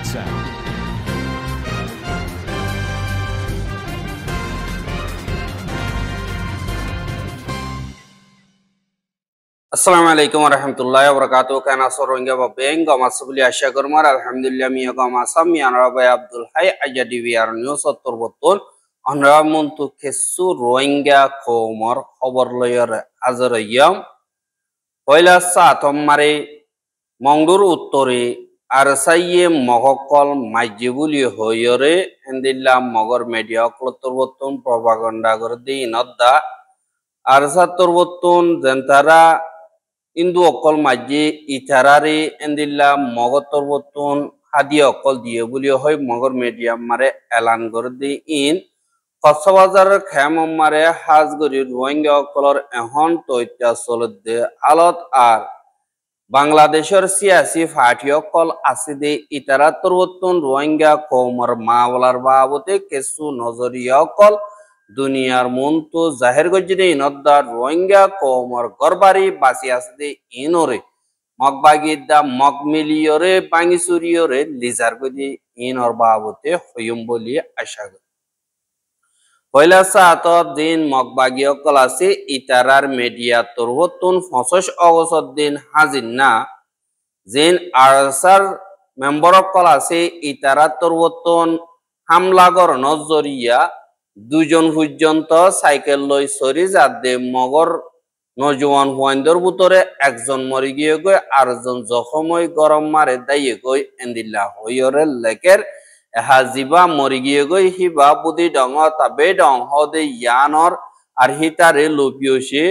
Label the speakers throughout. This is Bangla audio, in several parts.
Speaker 1: sound.
Speaker 2: Assalamu alaikum warahmatullahi wabarakatuh. Kana soronga babenga masubli ashagurmar alhamdulillah miyaga masam yanarabai Abdul Hai aja di VR News betul anra muntu kesu rohingya komor khobor loyer azarayam poila saatom mare mongdur uttore arsaiye mohokol majibuli hoyore endilla mogor media klotor betul propaganda gordi inodda arsator betul jentara Indu okol maji itarari endilla mogotor botun hadi okol diye buli hoy mogor media mare elan gordi in Cox's Bazar খেমম মারে হাজগরি রোহিঙ্গা অকলর এখন তৈত্যা চলতে আলত আর বাংলাদেশের সিয়াসি ফাটি অকল আসিদে ইতারা তরবতুন রোহিঙ্গা কৌমর মাওলার বাবতে কেসু নজরিয়া অকল দুনিয়ার মন্তু জাহের গজ্জিদে ইনদ্দার রোহিঙ্গা কৌমর গরবারি বাসি আসিদে ইনরে মগবাগিদা মগমিলিয়রে বাঙ্গিসুরিয়রে লিজার গদি ইনর বাবতে হইম বলি আশা করি পয়লা সাতর দিন মগবাগি অকল আছে ইতারার মিডিয়া তরবতুন 25 অগস্ট দিন হাজির না জিন আরসার মেম্বার অকল আছে ইতারা তরবতুন হামলাগর নজরিয়া দুজন পর্যন্ত সাইকেল লই সরি যাদে মগর নজওয়ান হুয়াইন্দর ভিতরে একজন মরি গিয়ে গই আরজন জখমই গরম মারে দাইয়ে গই এন্দিল্লা হইরে লেকের হাজিবা মরি গিয়ে গই হিবা বুদি ডং তাবে ডং হদে ইয়ানর আর হিতারে লুপিওসে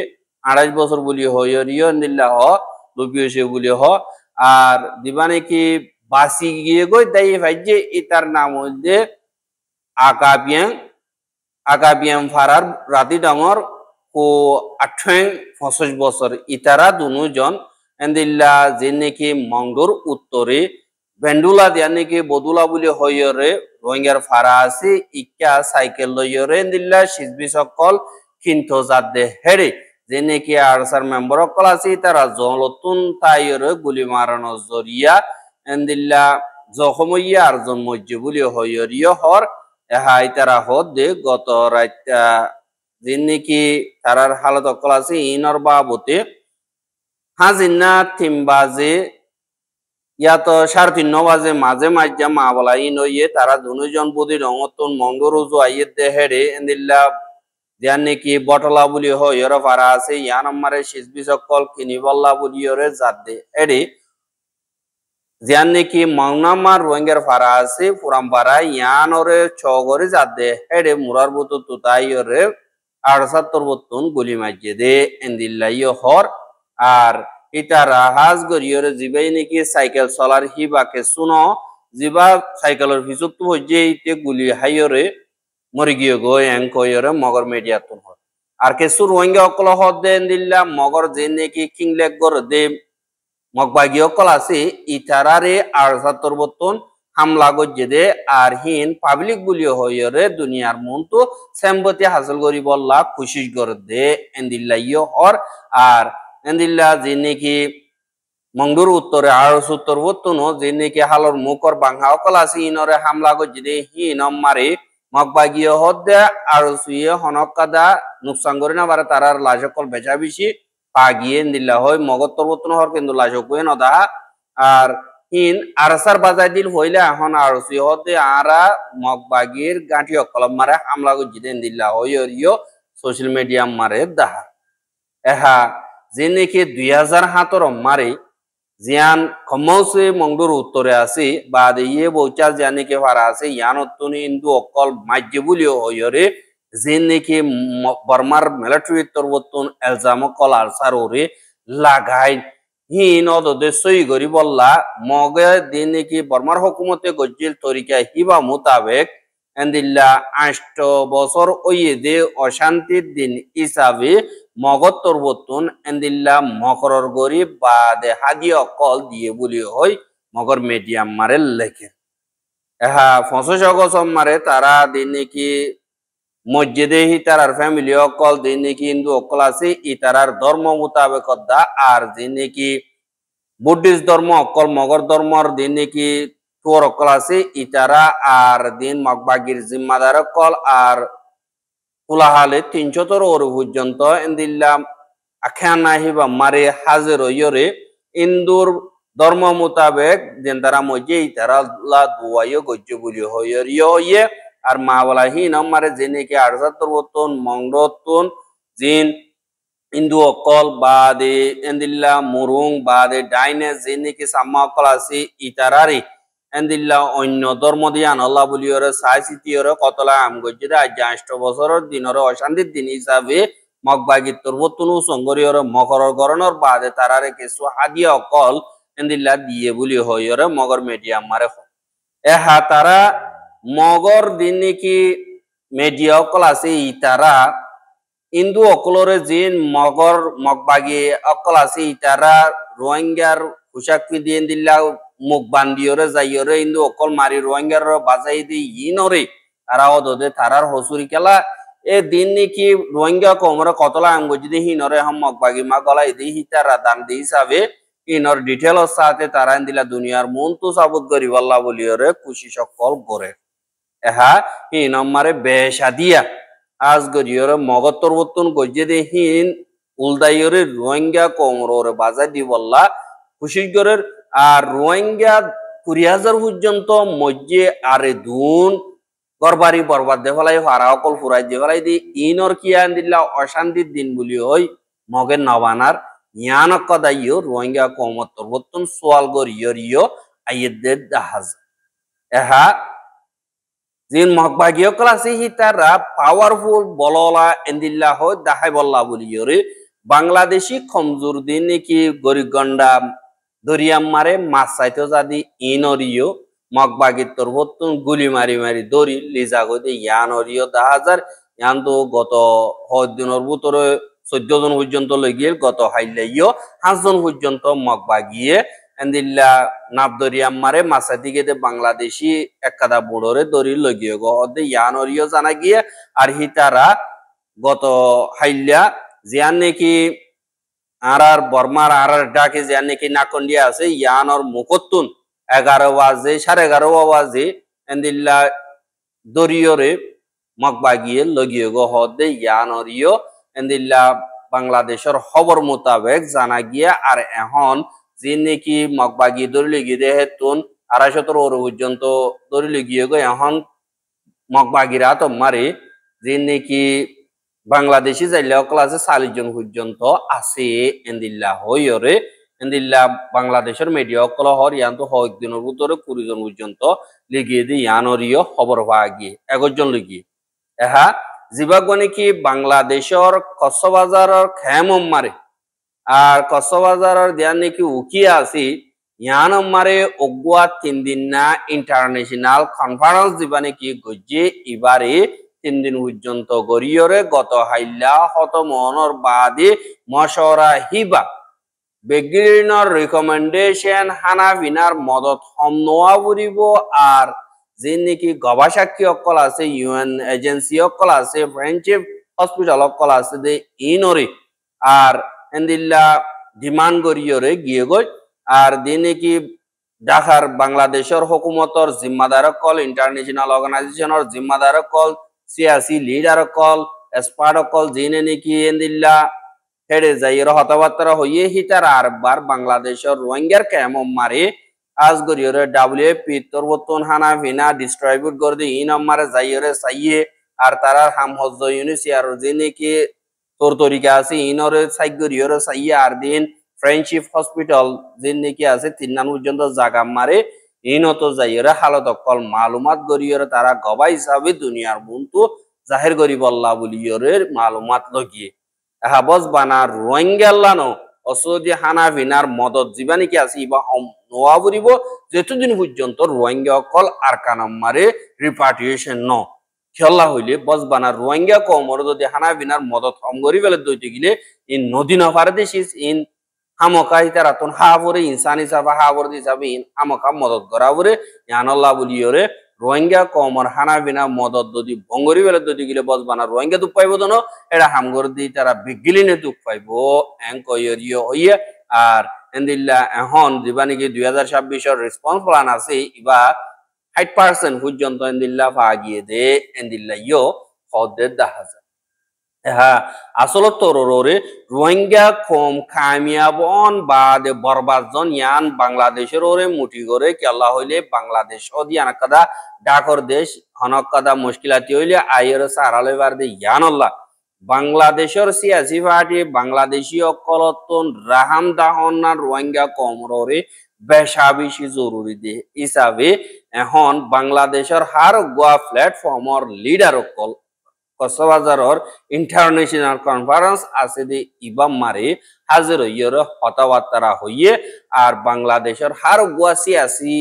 Speaker 2: 28 বছর বলি হইরিও এন্দিল্লা হ লুপিওসে বলি হ আর দিবানে কি বাসি গিয়ে গই দাইয়ে ভাইজে ইতার নাম হইছে আকাবিয়াম ফারার রাতি ডঙর ও 25 বছর ইতারা দুজন এন্দিল্লা যে নাকি মংডুর উত্তরে বেন্ডুলা দিয়া নাকি বদুলা বলি হইরে রোহিঙ্গার ফারা আছে ইকা সাইকেল লইরে এন্দিল্লা সিজবি সকল কিন্তু যাদে হেরে যে নাকি আরসার মেম্বার সকল আছে তারা জলতুন তাইরে গুলি মারানো জরিয়া এন্দিল্লা জখমইয়া আরজন মজ্জে বলি হইরিয় হর এহাই তারা হদে গত রাইতা দিন নাকি তারার হালত অকল আছে ইনর বাবতে হাজিনা 3 বাজে ইয়াতো 3:30 বাজে মাঝে মাঝে মা বলা ইনইয়ে তারা দুজন বুদি রঙতন মঙ্গরুজু আইয়ে দেহেরে এন্দিল্লা যান নাকি বটলা বলি হইরে পারা আছে ইয়ান আমারে সিজবি সকল কিনিবল্লা বলিরে জাদে এডি যান নাকি মাংনামার রোহিঙ্গার ফারা আছে পুরামপাড়া ইয়ানরে ছগরে যাদে হেডে মুরার বুতু তুতাইরে 78 বতুন গুলি মাইজে দে এন্দিল্লাইও হর আর ইতারা হাজ গরিয়রে জিবাই নাকি সাইকেল চলার হিবাকে শুনো জিবা সাইকেলের ভিতর তো হইছে ইতে গুলি হাইরে মরি গিয়ে গো এঙ্কয়রে মগর মিডিয়া তুন হর আর কেসু রোহিঙ্গা অকল হদ দে এন্দিল্লা মগর যে নাকি কিংলেক গর দে মগবাগি অকল আছে ইতারারে 78 বতুন হামলা গজ্জে আর হিন পাবলিক গুলি হইরে দুনিয়ার মন্তু সেমবতি হাসিল করি বললা কোশিশ করে দে এন্দিল্লাইও হর আর এন্দিল্লা যে নাকি মংডুর উত্তরে 78 বতুন যে নাকি হালর মুকর বাংহা অকল আছে ইনরে হামলা গজ্জে হিন মারে মগবাগি হদ দে আর সুয়ে হনকাদা নুকসান করে না বারে তারার লাজকল বেচা বেশি পাগিয়ে দিল্লা হয় মগর তরবতন হর কিন্তু লাজকুয়ে নদা আর হিন আরসার বাজাই দিল হইলে এখন আরসি হতে আরা মগবাগির গাঁঠি অকলম মারে হামলা গজিদেন দিল্লা হইরিও সোশ্যাল মিডিয়া মারে দাহা এহা যে নাকি 2007 মারে জিয়ান খমৌসে মংডুর উত্তরে আছে বা ইয়ে বৌচার জিয়ান নাকি ফারা আছে ইয়ান অত্তনি ইন্দু অকল মাজ্জে বলিও হইরে যে নাকি বর্মার মিলিটারি তরবতুন এলজাম কল আরসারে লাগাই হিন অদদে সই গরি বললা মগে দিন নাকি বর্মার হুকুমতে গজ্জিল তরিকা হিবা মোতাবেক এন্দিল্লা 8 বছর ওইয়ে দে অশান্তির দিন হিসাবে মগত তরবতুন এন্দিল্লা মকরর গরি বা দে হাদি অকল দিয়ে বলি হই মগর মিডিয়াম মারে লেখে এহা 25 অগস্ট মারে তারা দিন নাকি মসজিদে হিতারার ফ্যামিলি অকল দিন নাকি হিন্দু অকল আছে ইতারার ধর্ম মোতাবেক আর দিন নাকি বুদ্ধিস্ট ধর্ম অকল মগর ধর্মর দিন নাকি তোর কল আছে ইতারা আর দিন মগবাগির জিম্মাদার কল আর কুলাহালে 300 ওর পর্যন্ত এন্দিল্লাম আখ্যান নাহিবা মারে হাজির ইয়রে ইন্দুর ধর্ম মোতাবেক যেন তারা মজে ইতারা লা দুয়াইও গজ্য বলি হইয়র ইয়ে আর মা বলা হি নম্বরে জেনে কি 78 বতন মংরতন জিন ইন্দু অকল বাদে এন্দিল্লা মুরুং বাদে ডাইনে জেনে কি সাম্মা অকল আছে ইতারারি এন্দিল্লা অন্য ধর্ম দিয়ে আনল্লা বলিওরে সাই সিটিওরে কতলা আম গজ্জিরে আজ 8 বছরের দিনরে অশান্তির দিন হিসাবে মগবাগির তরবতুনু সংগরিয়রে মকরর গরণর বাদে তারারে কিছু হাদিয়া অকল এন্দিল্লা দিয়ে বলি হইরে মগর মিডিয়াম মারে এহা তারা মগর দিন নাকি মিডিয়া অকল আছে ইতারা ইন্দু অকলরে জিন মগর মগবাগি অকল আছে ইতারা রোহিঙ্গার পোশাক পিদিয়ে দিল্লা মুখ বান্দিওরে যাইওরে ইন্দু অকল মারি রোহিঙ্গার বাজাই দি ইনরে তারা ওদে তারার হসুরি খেলা এ দিন নাকি রোহিঙ্গা কমরে কতলা আঙ্গ যদি হিনরে হম মগবাগি মা গলাই দি হিতারা দান দি হিসাবে ইনর ডিটেলর সাথে তারা দিলা দুনিয়ার মন তো সাবুত গরিবাল্লা বলিওরে খুশি সকল করে এহা হি নম্বরে বেশাদিয়া আজ গরিয়রে মগত্তর বর্তন গজ্জে দে হিন উলদাইয়রে রোহিঙ্গা কমরে বাজার দি বললা খুশি গরের আর রোহিঙ্গা 20,000 পর্যন্ত মজ্জে আরে দুন গরবারি বরবাদ দে ফেলাই হারা অকল ফুরাই দে ফেলাই দি ইনর কিয়ান দিল্লা অশান্তির দিন বলি হই মগের নবানার ইয়ানক কদাইও রোহিঙ্গা কমত্তর বর্তন সোয়াল গরিয়রিও আইয়েদের দাহাজ এহা জিন মহবাগীয় ক্লাসে হিতারা পাওয়ারফুল বললা এন্দিল্লা হয় দাহাই বল্লা বলিয়রে বাংলাদেশি খমজুর দিন নাকি গরিগন্ডা দরিয়াম মারে মাছ চাইতে যদি ইনরিও মগবাগির তোর বর্তন গুলি মারি মারি দরি লিজা গদি ইয়ানরিও 10,000 ইয়ান তো গত দিনের ভিতরে 14 জন পর্যন্ত লগিয়ে গত হাইলাইও 5 জন পর্যন্ত মগবাগিয়ে এন্দিল্লা নাবদরিয়াম মারে মাছা দিকে বাংলাদেশি একাদা বুড়োরে দরি লগিয়ে গদে ইয়ানরিও জানা গিয়ে আর হিতারা গত হাইল্যা জিয়ান নাকি আর বর্মার আর ডাকে জিয়ান নাকি নাকন্ডিয়া আছে ইয়ানর মুকত্তুন 11 বাজে 11:30 বাজে এন্দিল্লা দরিয়রে মগবাগিয়ে লগিয়ে গদে ইয়ানরিও এন্দিল্লা বাংলাদেশের খবর মোতাবেক জানা গিয়া আর এখন যে নাকি মগবাগি দরি লেগিয়ে দেয় হেতুন 250 ওর পর্যন্ত দরি লেগিয়ে গো এখন মগবাগিরা তো মারে যে নাকি বাংলাদেশি যাইলে ক্লাসে 40 জন পর্যন্ত আছে এন্দিল্লা হইরে এন্দিল্লা বাংলাদেশের মিডিয়া অকল হর ইয়ান তো দিনের ভিতরে 20 জন পর্যন্ত লেগিয়ে দিয়ে ইয়ানরিও খবর পাওয়া গিয়ে 11 জন লেগিয়ে এহা জিবাগ নাকি বাংলাদেশের কক্সবাজারের খেম মারে আর কক্সবাজারের দিয়ান নাকি উকিয়া আছি ইয়ান মারে অগুয়া 3 দিন না ইন্টারন্যাশনাল কনফারেন্স দিবা নাকি গজ্জে এবারে 3 দিন পর্যন্ত গরিয়রে গত হাইল্লা হত মহনর বাদে মশরা হিবা বেগিরিনর রিকমেন্ডেশন হানা ভিনার মদত হম নোয়া বুড়িব আর যে নাকি গবেষক অকল আছে ইউএন এজেন্সি অকল আছে ফ্রেন্ডশিপ হসপিটাল অকল আছে দে ইনরে আর এন্দিল্লা ডিমান্ড করিয়রে গিয়ে গই আর দিন নাকি ঢাকার বাংলাদেশের হুকুমতর জিম্মাদার কল ইন্টারন্যাশনাল অর্গানাইজেশনের জিম্মাদার কল সিয়াসি লিডার কল এক্সপার্ট কল জিনে নাকি এন্দিল্লা হেডে যাইয়ের হতাবার্তা হইয়ে হিতার আরবার বাংলাদেশের রোহিঙ্গার কেমন মারে আজ গরিয়রে ডাব্লিউএফপি তরবতন হানা ভিনা ডিস্ট্রিবিউট করে দিয়ে ই নম্বরে যাইয়েরে চাইয়ে আর তারা হাম হজ ইউনিসিয়ার যে নাকি তোর তরিকা আছে ইনরে সাই গরিয়রে চাইয়ে আর দিন ফ্রেন্ডশিপ হসপিটাল যে নাকি আছে 3 নাম পর্যন্ত জায়গা মারে ইনত যাইয়েরে হালত কল মালুমাত গরিয়রে তারা গবাই হিসাবে দুনিয়ার বন্ধু জাহির করি বল্লা বলিয়রে মালুমাত লগিয়ে হাবজ বানা রোহিঙ্গাল্লানো অসদি হানা ভিনার মদত জীবানি কি আছে ইবা নোয়া বলিব যেতদিন পর্যন্ত রোহিঙ্গা কল আর কানাম মারে রিপার্টিশন ন খেলা হইলে বস বানা রোহিঙ্গা কমর যদি হানা ভিনার মদত হম করি ফেলে দইতে গেলে ইন নদী নফারে দেশিস ইন হামকা হিতারাতন হাবরে ইনসান হিসাবে হাবর হিসাবে ইন হামকা মদত করা বরে ইয়ানাল্লাহ বলিয়রে রোহিঙ্গা কমর হানা বিনা মদত যদি ভঙ্গরি বেলে যদি গিলে বস বানা রোহিঙ্গা দুঃখ পাইব দনো এটা হামগর দি তারা বিগিলিনে দুঃখ পাইব এং কইরিও হইয়া আর এন্দিল্লা এখন যেবা নাকি 2026 রেসপন্স প্ল্যান আছে ইবা 60% পর্যন্ত এন্দিল্লা পা গিয়ে দে এন্দিল্লা ইয়ো হদের দাহাজা হ্যাঁ আসলে তোরে রোহিঙ্গা কম কামিয়াবন বা দে বরবাদজন ইয়ান বাংলাদেশের ওরে মুঠি করে কেল্লা হইলে বাংলাদেশ অদিয়ান কাদা ডাকর দেশ হনক কাদা মুশকিলাতি হইলে আইয়ের সারালে বার দে ইয়ানল্লাহ বাংলাদেশের সিয়াসি পার্টি বাংলাদেশি অকলতন রাহাম দাহনার রোহিঙ্গা কমরে বেশা বেশি জরুরি দে হিসাবে এখন বাংলাদেশের হার গোয়া প্ল্যাটফর্মর লিডার অকল কক্সবাজারের ইন্টারন্যাশনাল কনফারেন্স আছে দে ইবাম মারে হাজির হইয়ের হতাবার্তারা হইয়ে আর বাংলাদেশের হার গোয়া সিয়াসি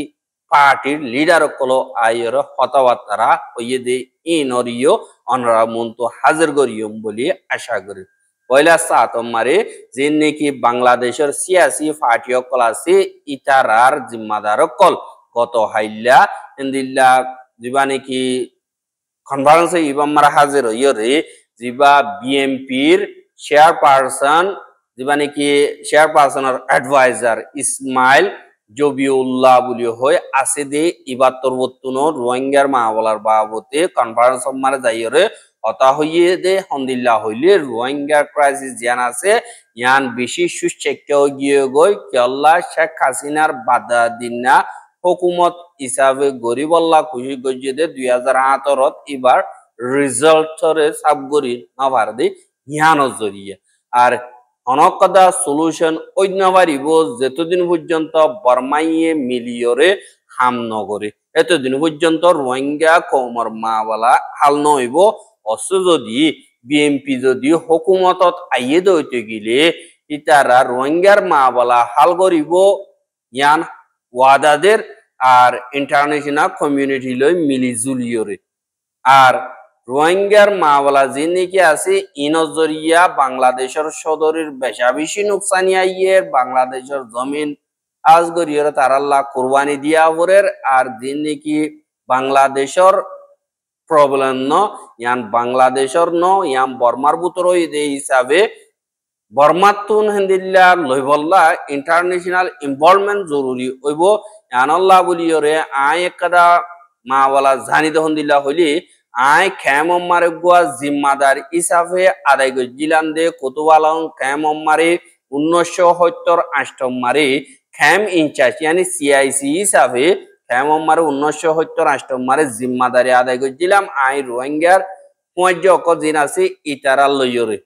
Speaker 2: পার্টির লিডার কলো আইয়ের হতাবার্তারা হইয়ে দে ইনরিও অনরা মন্ত হাজির করিয়ম বলি আশা করি পয়লা সাতম মারে যে নাকি বাংলাদেশের সিয়াসি পার্টি কল আছে ইতারার জিম্মাদার কল গত হাইল্লা ইন্দিল্লা যিবা নাকি কনফারেন্সে ইবাম মারা হাজির হইরে যিবা বিএমপির চেয়ারপারসন যিবা নাকি চেয়ারপারসনের অ্যাডভাইজার ইসমাইল জবিউল্লাহ বলি হয় আছে দে ইবাত্তর বত্তুন রোহিঙ্গার মাহবলার বাবতে কনফারেন্স মারা যাইরে হতা হইয়ে দে হন্দিল্লা হইলে রোহিঙ্গার ক্রাইসিস জ্ঞান আছে ইয়ান বেশি সুস্থ গিয়ে গই কেল্লা শেখ হাসিনার বাধা দিনা হুকুমত হিসাবে গরিবল্লা খুশি গজিয়ে দে 2018 এবার রিজাল্টরে সাবগরি নাভার দে ইয়ানো জরিয়ে আর অনকদা সলিউশন অন্য পারিব যেতদিন পর্যন্ত বর্মাইয়ে মিলিয়রে হাম নগরে এতদিন পর্যন্ত রোহিঙ্গা কমর মাওয়ালা হাল নইব অস যদি বিএমপি যদি হুকুমতত আইয়ে দইতে গেলে ইতারা রোহিঙ্গার মাওয়ালা হাল করিব ইয়ান ওয়াদাদের আর ইন্টারন্যাশনাল কমিউনিটি লই মিলি জুলিয়রে আর রোহিঙ্গার মাওয়ালা যে নাকি আছে ইনজরিয়া বাংলাদেশের সদরের বেশা বেশি নুকসানি আইয়ের বাংলাদেশের জমিন আজগরিয়র তারাল্লাহ কুরবানি দিয়া পরের আর যে নাকি বাংলাদেশের প্রবলেম ন ইয়ান বাংলাদেশের ন ইয়ান বর্মার বুতর দে হিসাবে বর্মাতুন হেন্দিল্লা লইবল্লা ইন্টারন্যাশনাল ইনভলভমেন্ট জরুরি হইব ইয়ানল্লাহ বলিয়রে আয় একদা মাওয়ালা জানি দহন দিল্লা হইলি আয় খেম মারে গুয়া জিম্মাদার হিসাবে আদায় গজিলাম দে কোতোয়ালং খেম মারে 1978 মারে খেম ইনচার্জ ইয়ানি সিআইসি হিসাবে খেম মারে 1978 মারে জিম্মাদারি আদায় গজিলাম আই রোহিঙ্গার পঞ্জ অকদিন আছে ইতারা লইয়রে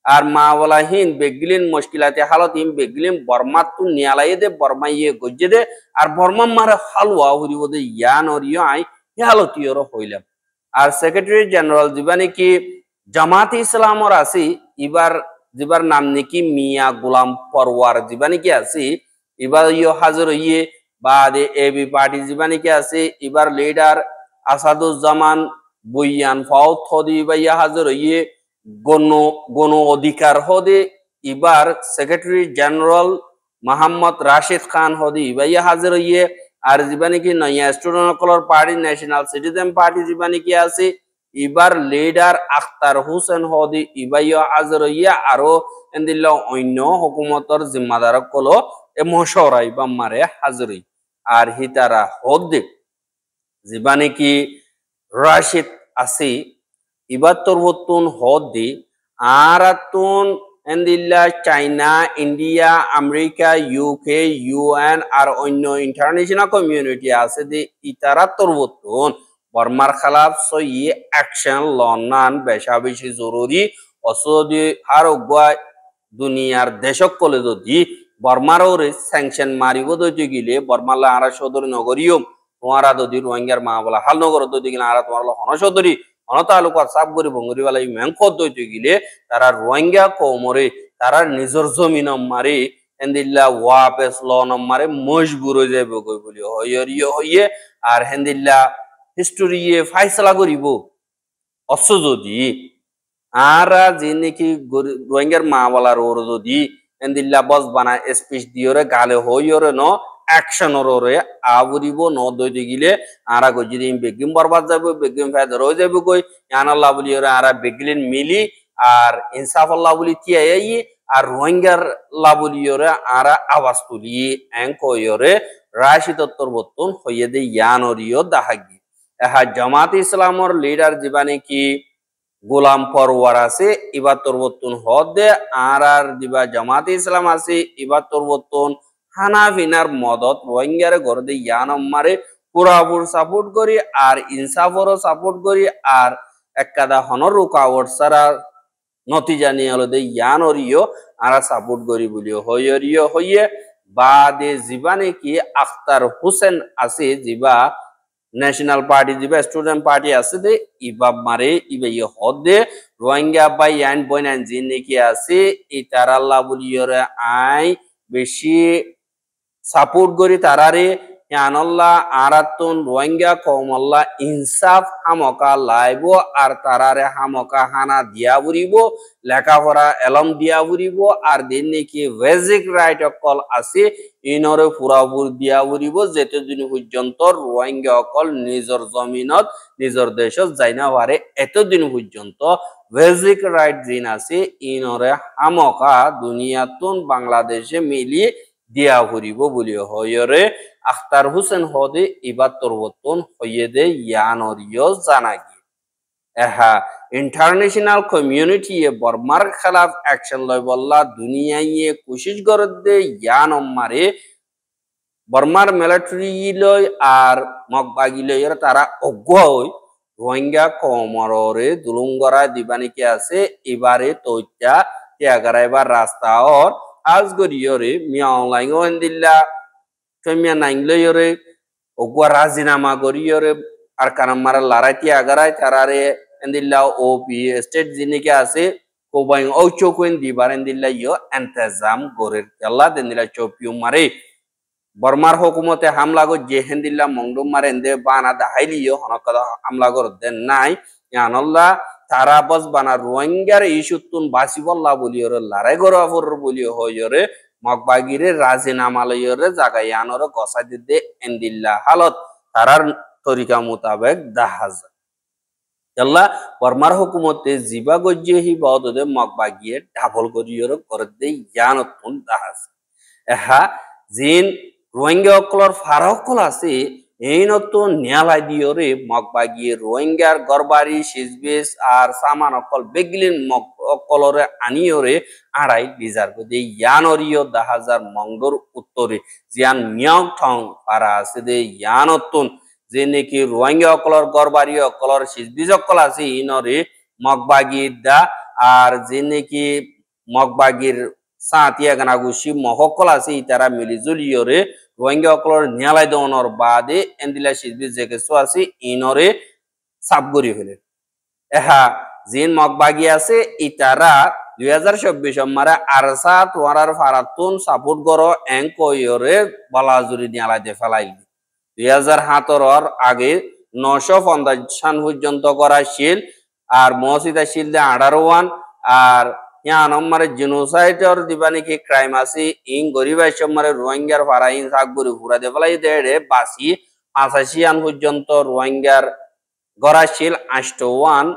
Speaker 2: আর মাওয়ালাহীন বেগলিন মুশকিলাতে হালত ইম বেগলিন বর্মাতু নিয়ালাই দে বর্মাইয়ে গজ্জে দে আর বর্মা মারে হালওয়া হরিব দে ইয়ান অরিয় আই হালতিয়র হইলাম আর সেক্রেটারি জেনারেল যিবা নাকি জামাত ইসলামর আছে এবার যিবার নাম নাকি মিয়া গোলাম পরওয়ার যিবা নাকি আছে এবার ইয় হাজির হইয়ে বা দে এবি পার্টি যিবা নাকি আছে এবার লিডার আসাদুজ্জামান বইয়ান ফাও থদি বাইয়া হাজির হইয়ে গণ অধিকার হদে এবার সেক্রেটারি জেনারেল মোহাম্মদ রাশিদ খান হদি ইবাইয়া হাজির হইয়ে আর যিবা নাকি নয়া student colour party national citizen party যিবা নাকি আছে এবার লিডার আখতার হোসেন হদি ইবাইয়া হাজির হইয়া আরো এন্দিল্লা অন্য হুকুমতর জিম্মাদার কলো এ মশওরা ইবাম মারে হাজির হই আর হিতারা হদে যিবা নাকি রাশিদ আছে ইবাত্তর বত্তুন হদি আরাতুন এন্দিল্লা চাইনা ইন্ডিয়া আমেরিকা ইউকে ইউএন আর অন্য ইন্টারন্যাশনাল কমিউনিটি আছে যে ইতারা তরবতুন বর্মার খালাফ সই অ্যাকশন লনান বেশা বেশি জরুরি অসদি আর গোয়া দুনিয়ার দেশক কলে যদি বর্মার ওরে স্যাংশন মারিব দইতে গিলে বর্মালা আরা সদর নগরীয় তোমারা যদি রোহিঙ্গার মা বলা হাল নগর দইতে গিলে আরা তোমার হনসদরি অনতালুকাত সাবগরি বঙ্গরিওয়ালা এই মেংখত দইতে গিলে তারা রোহিঙ্গা কমরে তারা নিজর জমিন মারি হেন্দিল্লা ওয়াপেস লন মারে মজবুর হয়ে যাবে কই বলি হইয়ে আর হেন্দিল্লা হিস্টোরি ফাইসলা করিব অস যদি আর যে নাকি রোহিঙ্গার মা বলার ওর যদি হেন্দিল্লা বস বানা স্পিচ দিওরে গালে হইরে ন অ্যাকশনর ওরে আবরিব ন দইতে গিলে আরা গজি বেগিম বরবাদ যাবে বেগিম ফায়দা রয়ে যাবে কই ইয়ানাল্লাহ বলি ওরা আরা বেগলিন মিলি আর ইনসাফ আল্লাহ বলি তিয়াই আর রোহিঙ্গার লাবুলিয়রে আরা আওয়াজ তুলি এং কয়রে রাশিদত্তর বর্তন হইয়ে দে ইয়ানরিয় দাহাগি এহা জামাত ইসলামর লিডার জীবানি কি গোলাম পরওয়ার আছে ইবা তরবতন হদে আর দিবা জামাত ইসলাম আছে ইবা তরবতন হানাফিনার মদত রোহিঙ্গারে গরদে ইয়ানম্মারে পুরাপুর সাপোর্ট করি আর ইনসাফরও সাপোর্ট করি আর একাদা হনর রুকাওয়াট সারা নতিজা নিয়ে হলো দে ইয়ানরিও আরা সাপোর্ট করি বলিও হইয়রিও হইয়ে বাদে জিবানে কি আখতার হোসেন আছে জিবা ন্যাশনাল পার্টি দিবা স্টুডেন্ট পার্টি আছে দে ইবা মারে ইবা ইয়ে হদে রোহিঙ্গা বাই আইন বইনান জিন নাকি আছে ইতারাল্লাহ বলিয়রে আই বেশি সাপোর্ট করি তারারে ইয়ানল্লাহ আরাতুন রোহিঙ্গা কওমল্লাহ ইনসাফ হামকা লাইব আর তারারে হামকা হানা দিয়া বুড়িব লেখাপড়া এলম দিয়া বুড়িব আর দিন নাকি বেসিক রাইট অকল আছে ইনরে পুরাপুর দিয়া বুড়িব যেতে দিন পর্যন্ত রোহিঙ্গা অকল নিজর জমিনত নিজর দেশত যাই না পারে এতদিন পর্যন্ত বেসিক রাইট দিন আছে ইনরে হামকা দুনিয়াতুন বাংলাদেশে মিলিয়ে দিয়া ফুরিব বলি হয়রে আখতার হোসেন হদে ইবাদ তরবতন হইয়ে দে ইয়ানরিয় জানাগি এহা ইন্টারন্যাশনাল কমিউনিটি এ বর্মার খেলাফ অ্যাকশন লয় বল্লা দুনিয়ায় কোশিশ করে দে ইয়ান মারে বর্মার মিলিটারি লয় আর মগবাগি লয় তারা অজ্ঞ হই রোহিঙ্গা কমরে দুলুঙ্গরা দিবানিকে আছে এবারে তৈত্যা ত্যাগারা এবার রাস্তা ওর আজ গরিয়রে মিয়া অনলাইন দিল্লা মিয়া নাইংলয়রে ওগুয়া রাজিনামা গরিয়রে আর কানামারা লারাইতি আগারাই তারারে এন্দিল্লা ওপি স্টেট জিনিকে আছে কোবাইং ও চোকুইন দিবার এন্দিল্লা ইয়ো এন্তেজাম গরের কেল্লা দেন্দিল্লা চোপিউ মারে বর্মার হুকুমতে হামলা গো যে হেন্দিল্লা মংডুম মারে এন্দে বানা দাহাইলিও হনকদা হামলা গর দেন নাই ইয়ানল্লাহ তারা বস বানা রোহিঙ্গার ইস্যুতুন বাসিবল্লা বলিওরে লড়াই গরাফর বলিও হইরে মগবাগিরে রাজিনামা লইরে জাগায়ানরে গসা দিতে এন্দিল্লা হালত তারার তরিকা মোতাবেক দাহাজ আল্লাহ বর্মার হুকুমতে জিবা গজ্জে হি বদদে মগবাগিয়ে ডাবল করিয়রে করে দে ইয়ানতুন দাহাজ এহা জিন রোহিঙ্গা অকলর ফারকল আছে এই নতুন নিয়ালাই দিয়রে মগবাগিয়ে রোহিঙ্গার গরবারি সিজবেস আর সামান অকল বেগলিন অকলরে আনিয়রে আড়াই ডিজার দে ইয়ানরিয় দাহাজার মংডর উত্তরে জিয়ান মিয়াও ঠং পারা আছে দে ইয়ানতুন যে নাকি রোহিঙ্গা অকলর গরবারি অকলর সিজবিস অকল আছে ইনরে মগবাগির দা আর যে নাকি মগবাগির সাতিয়া গানাগুসি মহকল আছে ইতারা মিলিজুলিয়রে রোহিঙ্গা অকলর নিয়ালাই দনর বাদে এন্দিলা সিজবিস যে কিছু আছে ইনরে সাবগরি হলে এহা জিন মগবাগি আছে ইতারা 2024 মারে আরসা তোয়ারার ফারাতুন সাপোর্ট গর এং কইরে বালাজুরি নিয়ালাই দে ফেলাইল 2017 আগে 950 সান পর্যন্ত করা শিল আর মসজিদা শিল দে 18 আর ইয়ানম্মারে জেনোসাইডর দিবানিকে ক্রাইম আছে ইং গরিবাই সম্মারে রোহিঙ্গার ফারাইন সাকগুরি পুরা দে ফেলাই দে বাসি 85 পর্যন্ত রোহিঙ্গার গরাশিল 81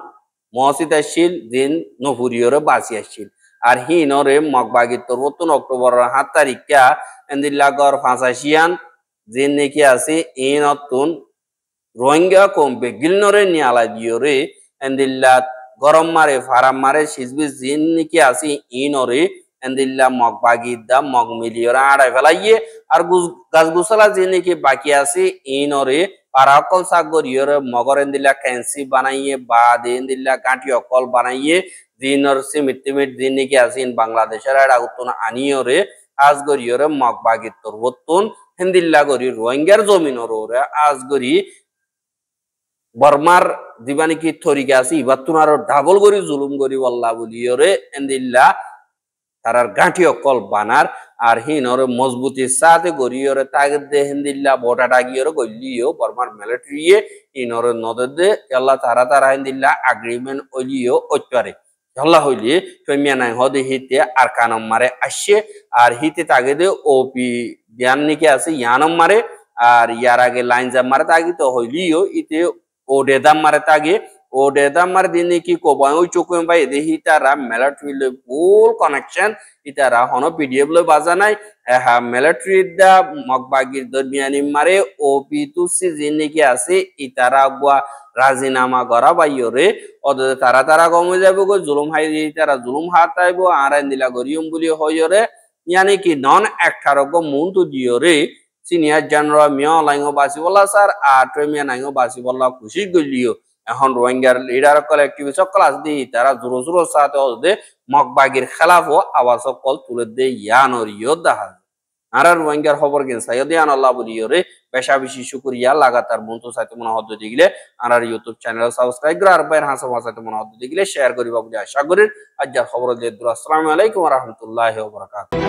Speaker 2: মসজিদা শিল দিন নপুরিয়রে বাসি আসিল আর হিনরে মগবাগি তরবতন অক্টোবর 7 তারিখা এন্দিল্লা গর 85 যে নাকি আছে ইনতুন রোহিঙ্গা কম বেগিলনরে নিয়ালা দিয়রে এন্দিল্লা গরম মারে ফারাম মারে সিজবি জিন নাকি আছে ইনরে এন্দিল্লা মগবাগি দা মগ মিলিয়রা আড়াই ফেলাইয়ে আর গাছ গুছালা যে নাকি বাকি আছে ইনরে পারাকল সাগরিয়রে মগর এন্দিল্লা ক্যান্সি বানাইয়ে বাদে এন্দিল্লা গাঁটি অকল বানাইয়ে জিনর সিমিট টিমিট জিন নাকি আছে বাংলাদেশের আড়া উত্তন আনিয়রে আজগরিয়রে মগবাগি তরবতুন হেন্দিল্লা গরি রোহিঙ্গার জমিনর ওরে আজগরি বর্মার দিবানি কি তরিকা আছে ইবাতুন আর ডাবল গরি জুলুম গরি আল্লাহ বলিয়রে এন্দিল্লা তারার গাঁটি অকল বানার আর হিনরে মজবুতির সাথে গরিয়রে তাগের দে হেন্দিল্লা বটা ডাগিয়রে গলিও বর্মার মিলিটারিয়ে ইনরে নদে দে আল্লাহ তারা হেন্দিল্লা এগ্রিমেন্ট ওলিও ওচ্চারে আল্লাহ হইলি ফেমিয়া নাই হদে হিতে আর কানম মারে আসছে আর হিতে তাগে দে ওপি জ্ঞান নিকে আছে ইয়ানম মারে আর ইয়ার আগে লাইন জাম মারে তাগি তো হইলিও ইতে ও ডেদাম মারে তাগে o de da mar dini ki ko ba o chokon ba de hitara military le full connection itara hono pdf le bazanai ha military da mokbagir dormiani mare o p2c jinni ki আছে itara gwa রাজিনামা করা বাইরে অদে তারা তারা কমে যাবে গো জুলুম হাই তারা জুলুম হাতাইব আর দিলা গরিয়ম বলি হইরে ইয়ানি কি নন একটার গো মুন তো দিয়রে সিনিয়র জেনারেল মিয়া লাইঙ্গো বাসিবল্লা স্যার আর প্রেমিয়া নাইঙ্গো বাসিবল্লা খুশি গলিও এখন রোহিঙ্গার লিডার কালেক্টিভ ক্লাস দি তারা জোরো জোরো সাথে ওদে মকবাগির খেলাফ আওয়াজ কল তুলে দে ইয়ানর ইয়োদ্ধা আর রোহিঙ্গার খবর কিন সাইদিয়ান আল্লাহ বলিয়রে বেশা বেশি শুকরিয়া লাগাতার বন্ধু সাথে মনে হদ্দ দিগলে আর ইউটিউব চ্যানেল সাবস্ক্রাইব করে আর বাইর হাসা সাথে মনে হদ্দ দিগলে শেয়ার করিবা বলি আশা করি আজকের খবর দিয়ে আসসালামু আলাইকুম ওয়া রাহমাতুল্লাহি ওয়া বারাকাতুহু